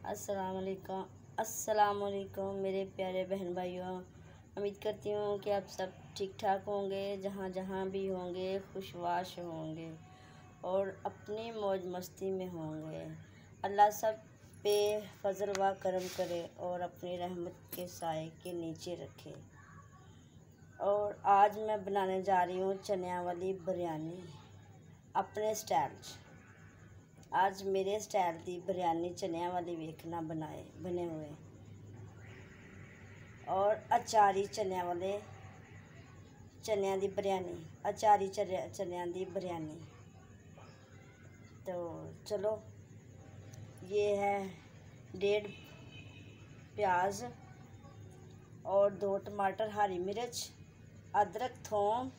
अस्सलाम वालेकुम मेरे प्यारे बहन भाइयों। उम्मीद करती हूँ कि आप सब ठीक ठाक होंगे, जहाँ जहाँ भी होंगे खुशवाश होंगे और अपनी मौज मस्ती में होंगे। अल्लाह सब पे फजल व करम करे और अपनी रहमत के साए के नीचे रखे। और आज मैं बनाने जा रही हूँ चने वाली बिरयानी अपने स्टाइल। आज मेरे स्टाइल की बिरयानी चने वाली वेखना बने हुए और अचारी चने वाले चनिया की बिरयानी, अचारी चनिया की बिरयानी। तो चलो, ये है 1.5 प्याज और 2 टमाटर, हरी मिर्च, अदरक, थोम,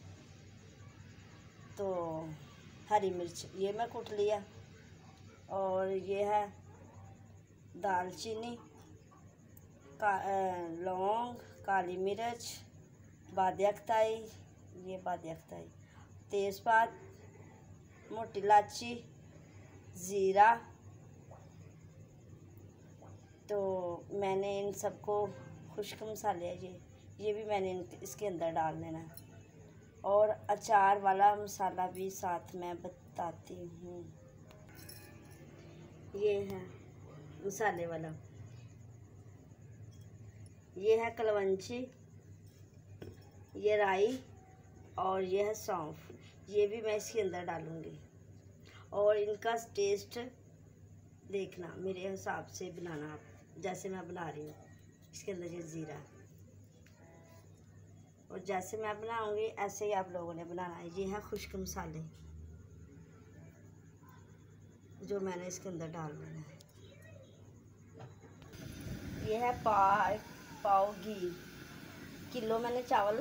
तो हरी मिर्च ये मैं कूट लिया। और ये है दालचीनी, लौंग, काली मिर्च, बादियाकताई, ये बादियाकताई, तेज़पात, मोटी इलायची, ज़ीरा। तो मैंने इन सबको खुश्क मसाले ये भी मैंने इसके अंदर डाल लेना है। और अचार वाला मसाला भी साथ में बताती हूँ। ये है मसाले वाला, ये है कलवंजी, ये राई और ये है सौंफ, ये भी मैं इसके अंदर डालूँगी। और इनका टेस्ट देखना, मेरे हिसाब से बनाना आप, जैसे मैं बना रही हूँ। इसके अंदर ये ज़ीरा, और जैसे मैं बनाऊँगी ऐसे ही आप लोगों ने बनाना है। ये है खुश्क मसाले जो मैंने इसके अंदर डाल देना है। ये है पाव घी, किलो मैंने चावल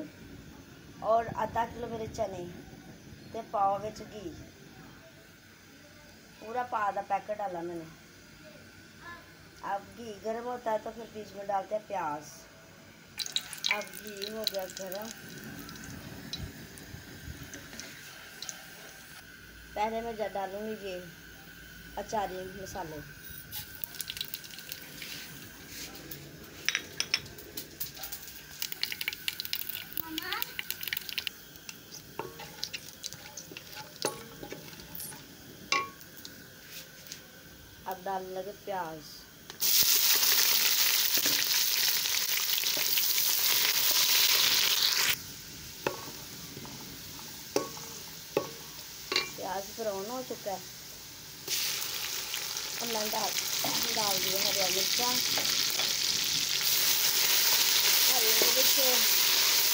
और आधा किलो मेरे चने ते पाव विच घी, पूरा पा दा पैकेट डाला मैंने। अब घी गर्म होता है तो फिर बीच में डालते हैं प्याज। अब घी हो गया गर्म, पहले मैं डालूँगी ये अचारी मसाले। अब डालने लगे प्याज, प्याज ब्राउन हो चुका है। अब मैं डाल दिया हरी मिर्चा,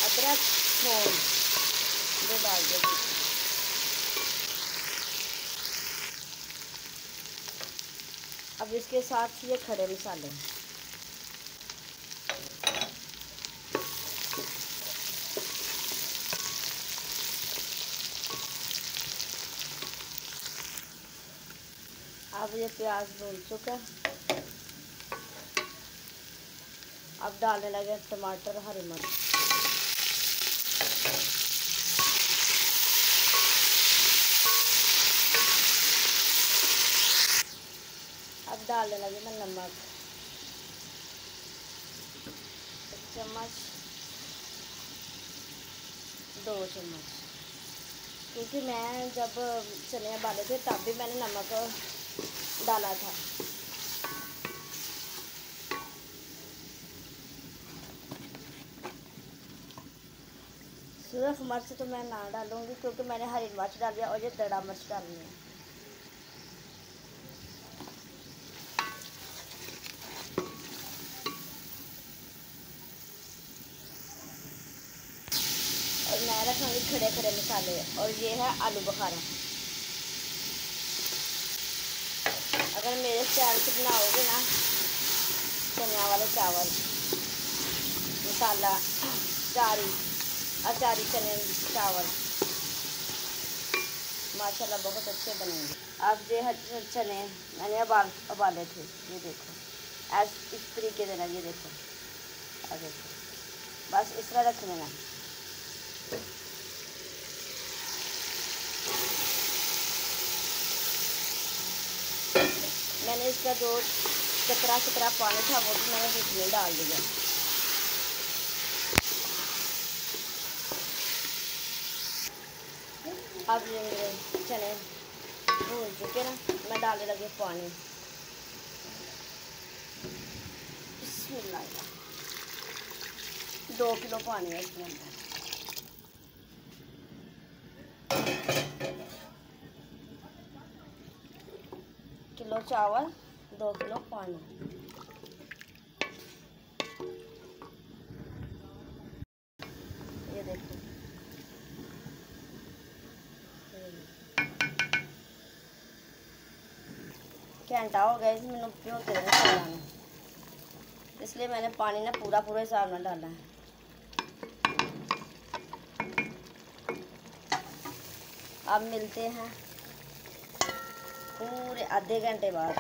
अदरक, थोम ये डाल दिया। अब इसके साथ ये खड़े मसाले, अब ये प्याज भून चुका है। अब डालने लगे टमाटर, हरी मिर्च, अब डालने लगे मैं नमक 1 चम्मच, 2 चम्मच, क्योंकि मैं जब चने उबाले थे तब भी मैंने नमक डाला था। सिर्फ मिर्च तो मैं ना डालूँगी क्योंकि मैंने हरी मिर्च डाल दिया और ये दड़ा मिर्च डालनी है। और मैं रखूँगी खड़े खड़े मसाले, और ये है आलू बुखारा। अगर मेरे स्टाइल से बनाओगे ना चने वाले चावल, मसाला अचारी चने चावल, माशाल्लाह बहुत अच्छे बनेंगे। अब ये चने मैंने उबाले थे, ये देखो इस तरीके से ना, ये देखो, अब देखो बस इस तरह रख लेना। मैंने इसका 2 कतरा कतरा पानी था वो भी मैंने बीच में डाल दिया। अब ये मेरे चने भून चुके ना, मैं डालने लगी पानी। बिस्मिल्लाह, 2 किलो पानी है इसके अंदर। किलो चावल 2 किलो पानी। ये देखो, घंटा हो गया इसमें भिगोते रहे चलाने, इसलिए मैंने पानी ना पूरा हिसाब में डाला है। अब मिलते हैं पूरे आधे घंटे बाद।